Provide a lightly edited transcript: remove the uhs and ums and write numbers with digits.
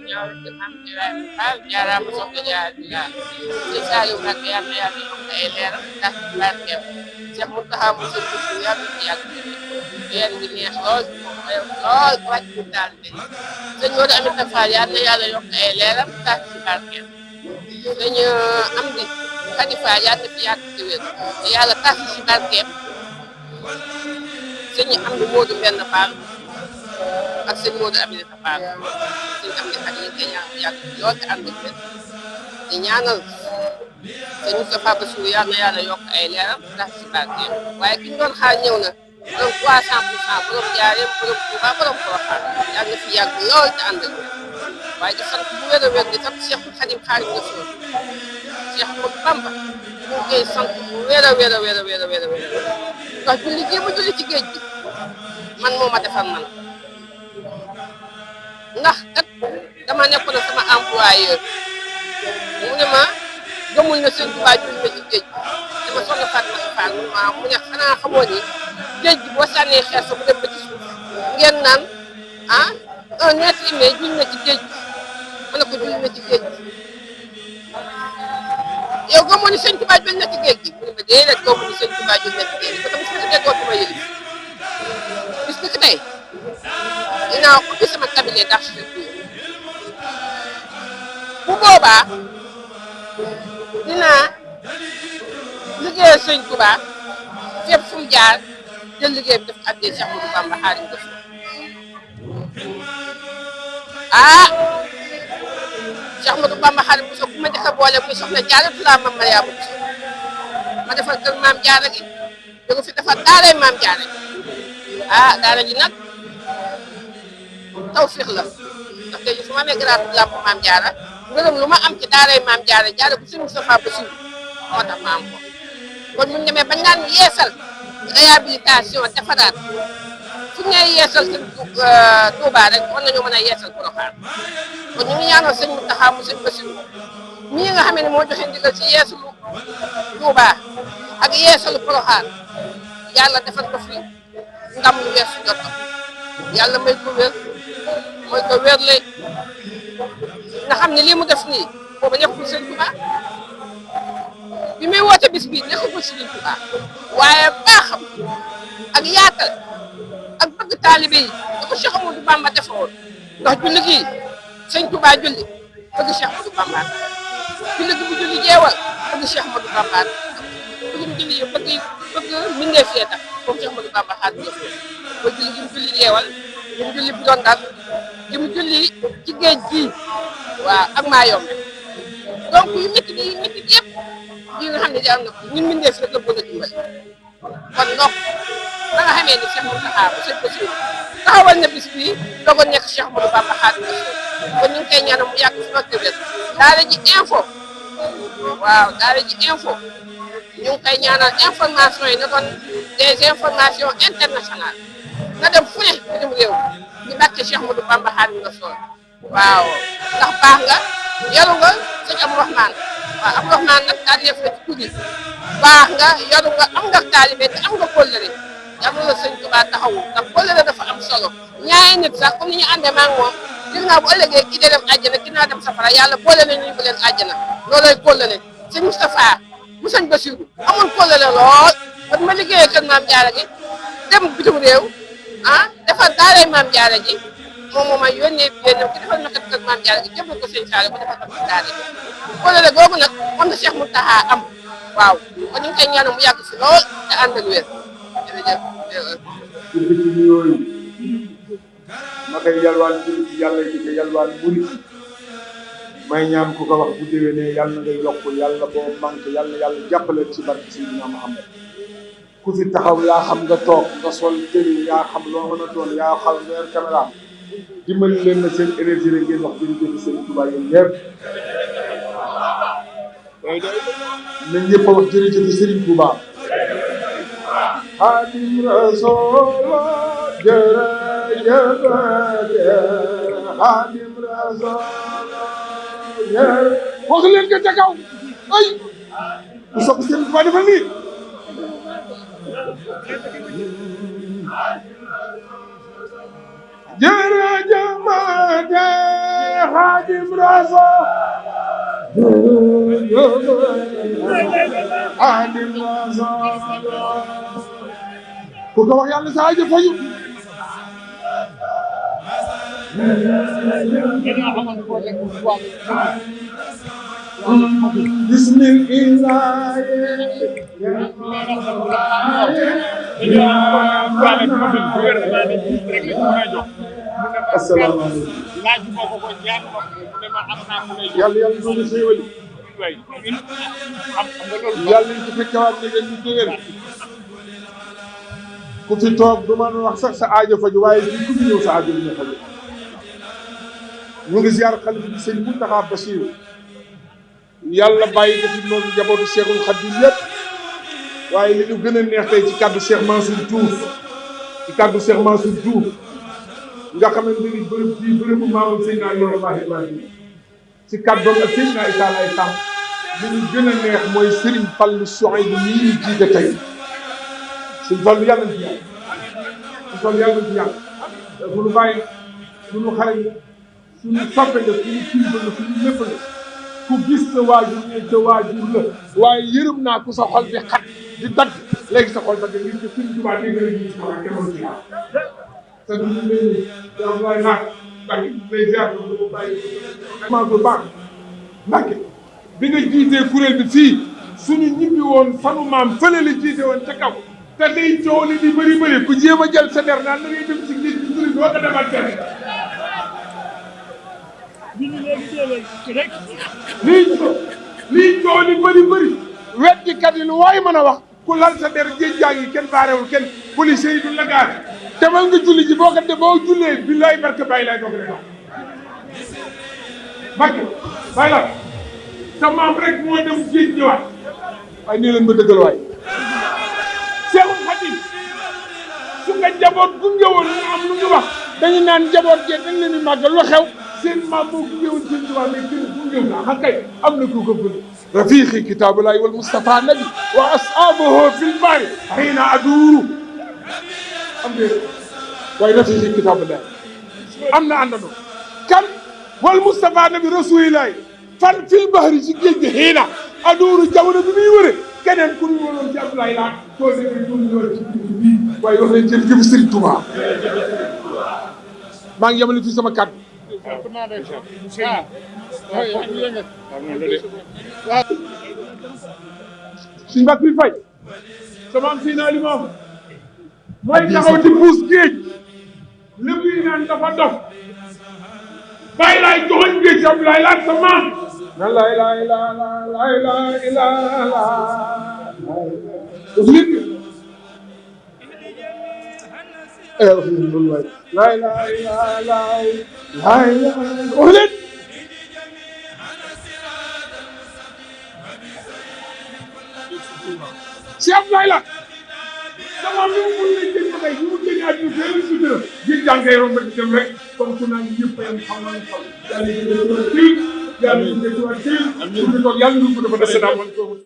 ñëw di am di waay waaw jaaraama soxna jaar jaar ci Saliou Mbacké yal na yàlla yokk ay leeram tax ci barkeem Cheikh Mountakha mu sëñ Bassirou yàlla na fi yàgg weer ngi neex lool moom oyof lool wàcc bu taal bi sëñ Modou Aminta Fall yal na yàlla yokk ay leeram tax ci barkeem sëñ Amdi Khady Fall yal na fi yàgg ci wér yàlla tax ci barkeem sëñ Amdi Modou benn Fall ak sëñ Modou Aminata Fall sëñ Amdi Khady yi koy ñaan yàgg lool te ànd ak wér di ñaanal sëñ Moustapha Bassirou yal na yàlla yokk ay leeram tax ci barkeem waaye ki ñu doon xaar ñëw na borom 300% borom Njaaréem borom Touba borom Porokhane yal na fi yàgg lool te ànd ak wér waaye di sant bu wér a wér di sant Cheikhul Khadim Khadimu Rasuul Cheikh Ahmadou Bamba ñu ngi koy sant bu wér a wér a wér a wér a wér a wér ndax julli gi ma julli ci géej gi man moo ma defar man ndax kat dama nekkoon sama employeur mu ne ma gëmul na sëñ Tuubaa julli na ci géej dama soxla Fatma Fall mu ne xanaa xamoo ni géej gi boo sànnee xeer sa mu dem ba ci suuf ngeen naan ah un être humain julli na ci géej gi ma ne ko julli na ci géej gi yow gëmoo ni sëñ Tuubaa julli na ci géej gi mu ne ma déedéet gëmoo ni sëñ Tuubaa julli na ci géej gi ba dama si déggootuma yëli bis bi tey dinaa ubbi sama cabinet d'architecture bu boobaa dinaa liggéeyal sëñ Tuubaa fépp fu mu jaar jël liggéey bi def addee Cheikh Ahmadou Bamba Xaadimu Rasuul ah Cheikh Ahmadou Bamba Xaadimu Rasuul bu ma njëkk a boole muy soxna Jaaratulaa Maam Mariama Bousso ma defal kër maam Jaara gi jóge fi defar daaray maam Jaara gi ah daara ji nag tawfiix la ndax tey su ma amee garaatu làmp maam Jaara ngërëm lu ma am ci daaray maam Jaara jaara bu sëñ Moustapha Bassirou moo tax ma am ko kon bu ñu demee bañ naan yeesal réhabilitation defaraat fu ñu nee yeesal sëñ Touba rek war nañoo mën a yeesal Porokhane kon ñu ngi ñaanal sëñ Mountakha mu sëñ Bassirou mii nga xam ne moo joxe ndigal ci yeesalu Touba ak yeesalu Porokhane yàlla defal ko fi ndam lu weesu jotam yàlla may ko wér mooy ko wérle nga xam ne lii mu def nii boobu nekkul sëñ Touba bi muy woote bis bii nekkul sëñ Touba waaye baaxam ak yaatal ak bëgg taalibe yi da ko Cheikh Ahmadou Bamba defoon ndax julli gi sëñ Touba julli bëgg Cheikh Ahmadou Bamba julli gi bu julli jeewal bëgg Cheikh Ahmadou Bamba bëgg mu julli bëgg mbindeef yee tax comme Cheikh Ahmadou Bamba Xaadimu Rasuul ba julli gi mu julli jeewal gi mu julli bu doon dal gi mu julli ci géej gi waaw ak maa yombe donc yu métti yëpp yi nga xam ne di am na ñun mbindeef rek la bëgg a dimbali kon donc ba nga xamee ni Cheikh Mountakha bu sëñ Bassirou taxawal na bis bii doog a nekk Cheikh Ahmadou Bamba Xaadimu Rasuul kon ñu ngi koy ñaanal mu yàgg fi loolu wér daara ji info waaw daara ji info ñu ngi koy ñaanal information yi na doon des informations internationales na dem fu ne bitim réew ñu bàkke Cheikh Ahmadou Bamba Xaadimu Rasuul waaw ndax baax nga yaru nga sëñ Abdourahmane waaw Abdourahmane nag daa def la ci tuddi baax nga yaru nga am nga taalibe te am nga kóllëre yàlla la sëñ Tuubaa taxawu ndax kóllëre dafa am solo ñaari nit sax comme ni ñu àndee maa ngi moom gis naa bu ëllëgee kii dee dem àjjana kii naa dem safara yàlla boole na ñu bu leen àjjana loolooy kóllëre sëñ Moustapha mu sëñ Bassirou amoon kóllëre lool ba ma liggéeyee kër maam Jaara gi dem bitim réew ah defar daaray maam Jaara ji moom moo ma yónnee benn ki defal ma kër maam Jaara gi jëfal ko sëñ Saliou mu defal ko daara ji kóllëre googu nag moom la Cheikh Mountakha am waaw kon ñu ngi koy ñaanal mu yàgg si lool te ànd ak wér jërëjëf. ci nuyoo yi ma koy yalwaan ci yàlla di ko yalwaan murit may ñaan ku ko wax bu déwénee yàlla na nga yokk yàlla boo manqué yàlla jàppale ci barke Seydina Muhammad ku fi taxaw yaa xam nga toog nga sol tëri yaa xam loo mën a doon yaa xam weer caméra dimbali leen na seen énergie rek ngeen wax jërëjëf Serigne Touba yéen ñëpp na ñëpp a wax jërëjëf Serigne Touba Xaadim Rasuul jërëjëf Xaadim Rasuul wax leen ko ca kaw ay bu sopp Serigne Touba defal nii jërëjëf Xaadim Rasul Xaadim Rasul ku ko wax yàlla sa aajo faju bismillah yàlla yàlla doon xéewal yàlla ñu ci fekkewaat ne ngeen ñu dëgër ku fi toog du man wax sax sa aajo faju waaye fii ku fi ñëw sa aajo ñu faju ñu ngi ziar xalifa bi sëñ Mountakha Bassirou yàlla bàyyi nga fi noonu njabootu Cheikhul Khadim yëpp waaye li ñu gën a neex tey ci kàddu Cheikh Mansour Diouf nga xamante ni bërëb bii bërëbu maamam Seydina Limaamu Laay ci kàddoom ak Seydina Issa Laye Samb li ñu gën a neex mooy Serigne Fallou Souhaïbou nii ñu jiite tey Serigne Fallou yàlla na ci yàlla Serigne Fallou yàlla na ci yàlla suñu bàyyi suñu xarit la suñu soppe la suñu kilifa la suñu lépp la ku gis sa waajur ne sa waajur la waaye yërëm naa ku sa xol bi xat di dagg léegi sa xol dagg ngir que Serigne Touba dégg nga gis ma demoon ci yàlla te du ñu leen di waaye naag ndax lay ziar ko bàyyi maa ko baax Mbàkke bi nga jiitee kuréel bi fii suñu ñibbi woon fanu maam fële la jiite woon ca kaw te day coow li di bëri bëri ku jéem a jël sa der naan da ngay dem ci géej gi doo ko demal fenn lii coow li bëri bëri weddikat yi lu waay mën a wax ku lal sa der géej jaa ngi kenn baarewul kenn police yi du la gaare demal nga julli ji boo ko de boo jullee billaay barke bàyyi laay doog rek barke bàyyi la sa maam rek moo dem géej ñëwaat waaye nii leen ma dëggal waay Seexul Xadim su nga njaboot gunge woon ñu am lu ñu wax dañu naan njaboot gee dañ leen di màggal lu xew seen maam moo gunge woon seen tubaab mais kenn gunge woon xam kay am na ku ko gën rafiqi kitaabullahi wal Mustafa nabi wa ashabuhu fil bari xiina aduuru am de waaye rafiqi kitaabullahi am na àndandoo kan wal Mustafa nabi rasulillahi fan fil bahri ci géej gi xiina aduuru jamono bi muy wëre keneen ku ñu woon ci Abdoulaye laa soo déggee ñu ñëw ci bii waaye wax nañ jërëjëf Serigne Touba maa ngi yemale fii sama kàddu. suñu mbokk yi fay sama am fii naa li ma mooy taxaw ci puus géej lépp yi naan dafa dof bàyyi laay joxoñ géej ci Abdoulaye laa sa maam na lay lay la lay lay la la lay lay si Abdoulaye la sama mi mu lay jël ba tey mu génne àdduna fee ci dara ji jàngay romb di dem rek comme ku naan ñëpp yam xam nañ ko yàlla ñu ko ci yàlla ñu ko ci yàlla ñu ko dafa